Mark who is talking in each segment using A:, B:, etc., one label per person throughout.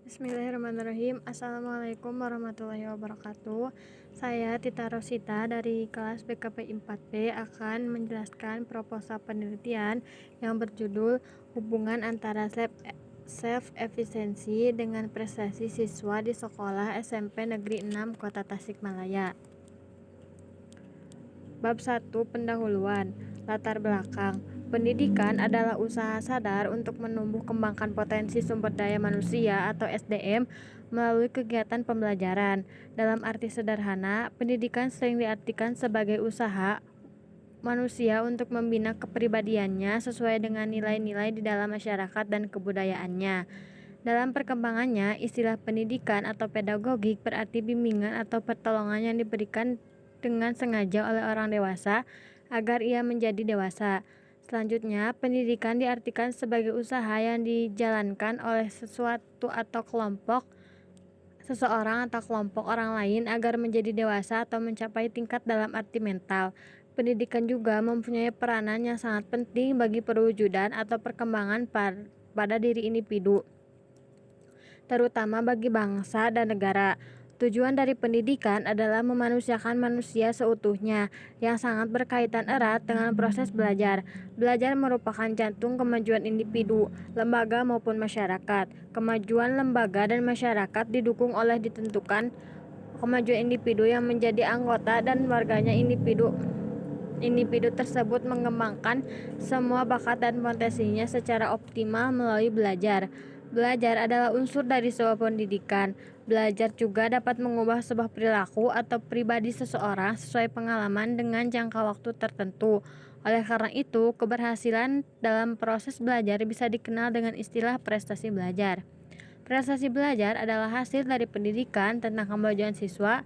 A: Bismillahirrahmanirrahim. Assalamualaikum warahmatullahi wabarakatuh. Saya Tita Rosita dari kelas BKP 4B akan menjelaskan proposal penelitian yang berjudul Hubungan antara self efisiensi dengan prestasi siswa di sekolah SMP Negeri 6 Kota Tasikmalaya. Bab 1. Pendahuluan. Latar belakang. Pendidikan adalah usaha sadar untuk menumbuh kembangkan potensi sumber daya manusia atau SDM melalui kegiatan pembelajaran. Dalam arti sederhana, pendidikan sering diartikan sebagai usaha manusia untuk membina kepribadiannya sesuai dengan nilai-nilai di dalam masyarakat dan kebudayaannya. Dalam perkembangannya, istilah pendidikan atau pedagogik berarti bimbingan atau pertolongan yang diberikan dengan sengaja oleh orang dewasa agar ia menjadi dewasa. Selanjutnya, pendidikan diartikan sebagai usaha yang dijalankan oleh seseorang atau kelompok orang lain agar menjadi dewasa atau mencapai tingkat dalam arti mental. Pendidikan juga mempunyai peranan yang sangat penting bagi perwujudan atau perkembangan pada diri individu, terutama bagi bangsa dan negara. Tujuan dari pendidikan adalah memanusiakan manusia seutuhnya, yang sangat berkaitan erat dengan proses belajar. Belajar merupakan jantung kemajuan individu, lembaga maupun masyarakat. Kemajuan lembaga dan masyarakat didukung oleh ditentukan kemajuan individu yang menjadi anggota dan warganya. Individu tersebut mengembangkan semua bakat dan potensinya secara optimal melalui belajar. Belajar adalah unsur dari sebuah pendidikan. Belajar juga dapat mengubah sebuah perilaku atau pribadi seseorang sesuai pengalaman dengan jangka waktu tertentu. Oleh karena itu, keberhasilan dalam proses belajar bisa dikenal dengan istilah prestasi belajar. Prestasi belajar adalah hasil dari pendidikan tentang kemajuan siswa.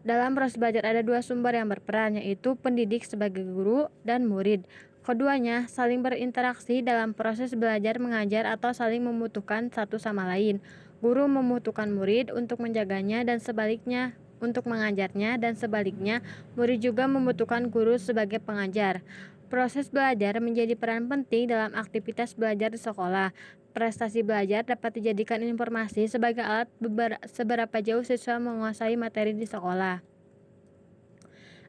A: Dalam proses belajar ada dua sumber yang berperan, yaitu pendidik sebagai guru dan murid. Keduanya saling berinteraksi dalam proses belajar mengajar atau saling membutuhkan satu sama lain. Guru membutuhkan murid untuk menjaganya dan sebaliknya untuk mengajarnya, dan sebaliknya murid juga membutuhkan guru sebagai pengajar. Proses belajar menjadi peran penting dalam aktivitas belajar di sekolah. Prestasi belajar dapat dijadikan informasi sebagai alat seberapa jauh siswa menguasai materi di sekolah.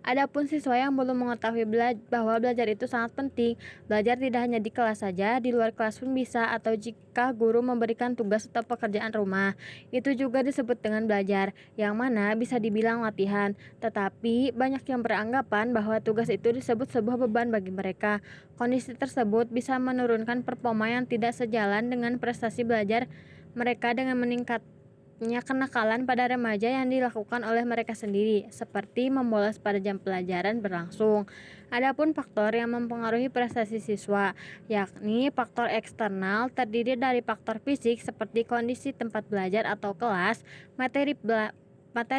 A: Adapun siswa yang belum mengetahui bahwa belajar itu sangat penting, belajar tidak hanya di kelas saja, di luar kelas pun bisa, atau jika guru memberikan tugas atau pekerjaan rumah. Itu juga disebut dengan belajar, yang mana bisa dibilang latihan. Tetapi banyak yang beranggapan bahwa tugas itu disebut sebuah beban bagi mereka. Kondisi tersebut bisa menurunkan performa yang tidak sejalan dengan prestasi belajar mereka dengan meningkatnya kenakalan pada remaja yang dilakukan oleh mereka sendiri, seperti membolos pada jam pelajaran berlangsung. Adapun faktor yang mempengaruhi prestasi siswa, yakni faktor eksternal, terdiri dari faktor fisik seperti kondisi tempat belajar atau kelas, materi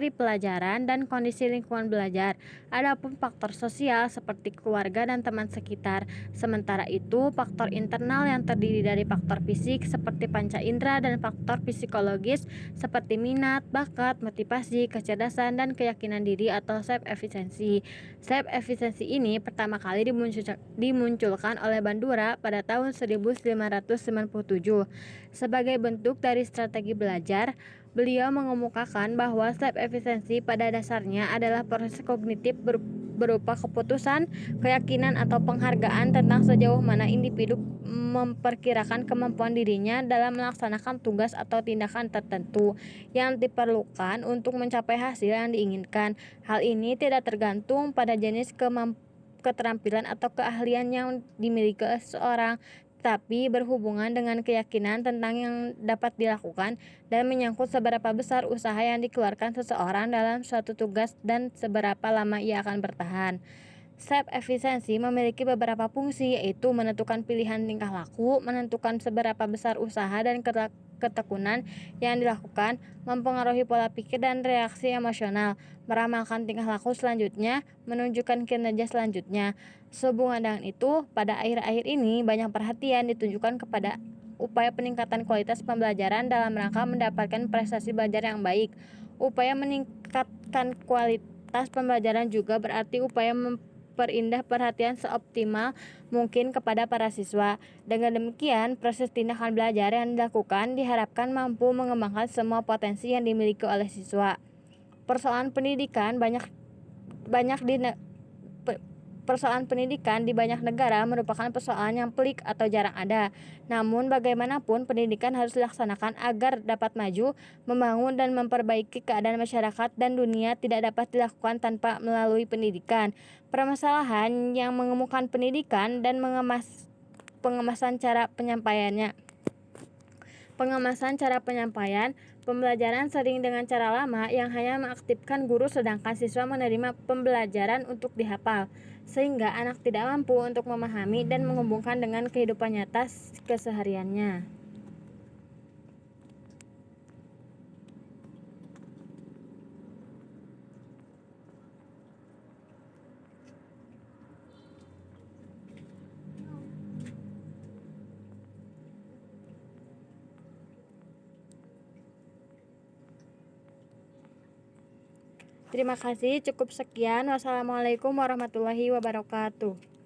A: pelajaran, dan kondisi lingkungan belajar. Adapun faktor sosial seperti keluarga dan teman sekitar. Sementara itu, faktor internal yang terdiri dari faktor fisik seperti panca indera dan faktor psikologis seperti minat, bakat, motivasi, kecerdasan, dan keyakinan diri atau self efficiency. Self efficiency ini pertama kali dimunculkan oleh Bandura pada tahun 1597. Sebagai bentuk dari strategi belajar, beliau mengemukakan bahwa self efficiency pada dasarnya adalah proses kognitif berupa keputusan, keyakinan, atau penghargaan tentang sejauh mana individu memperkirakan kemampuan dirinya dalam melaksanakan tugas atau tindakan tertentu yang diperlukan untuk mencapai hasil yang diinginkan. Hal ini tidak tergantung pada jenis keterampilan atau keahlian yang dimiliki oleh seseorang, tapi berhubungan dengan keyakinan tentang yang dapat dilakukan dan menyangkut seberapa besar usaha yang dikeluarkan seseorang dalam suatu tugas dan seberapa lama ia akan bertahan. Self efficiency memiliki beberapa fungsi, yaitu menentukan pilihan tingkah laku, menentukan seberapa besar usaha dan ketekunan yang dilakukan, mempengaruhi pola pikir dan reaksi emosional, meramalkan tingkah laku selanjutnya, menunjukkan kinerja selanjutnya. Sehubungan dengan itu, pada akhir-akhir ini banyak perhatian ditunjukkan kepada upaya peningkatan kualitas pembelajaran dalam rangka mendapatkan prestasi belajar yang baik. Upaya meningkatkan kualitas pembelajaran juga berarti upaya memperindah perhatian seoptimal mungkin kepada para siswa. Dengan demikian, proses tindakan belajar yang dilakukan diharapkan mampu mengembangkan semua potensi yang dimiliki oleh siswa. Persoalan pendidikan banyak di ne- pe- Persoalan pendidikan di banyak negara merupakan persoalan yang pelik atau jarang ada. Namun bagaimanapun pendidikan harus dilaksanakan agar dapat maju, membangun dan memperbaiki keadaan masyarakat, dan dunia tidak dapat dilakukan tanpa melalui pendidikan. Permasalahan yang mengemukakan pendidikan dan pengemasan cara penyampaiannya. Pengemasan cara penyampaian, pembelajaran sering dengan cara lama yang hanya mengaktifkan guru sedangkan siswa menerima pembelajaran untuk dihafal, sehingga anak tidak mampu untuk memahami dan menghubungkan dengan kehidupan nyata kesehariannya. Terima kasih, cukup sekian. Wassalamualaikum warahmatullahi wabarakatuh.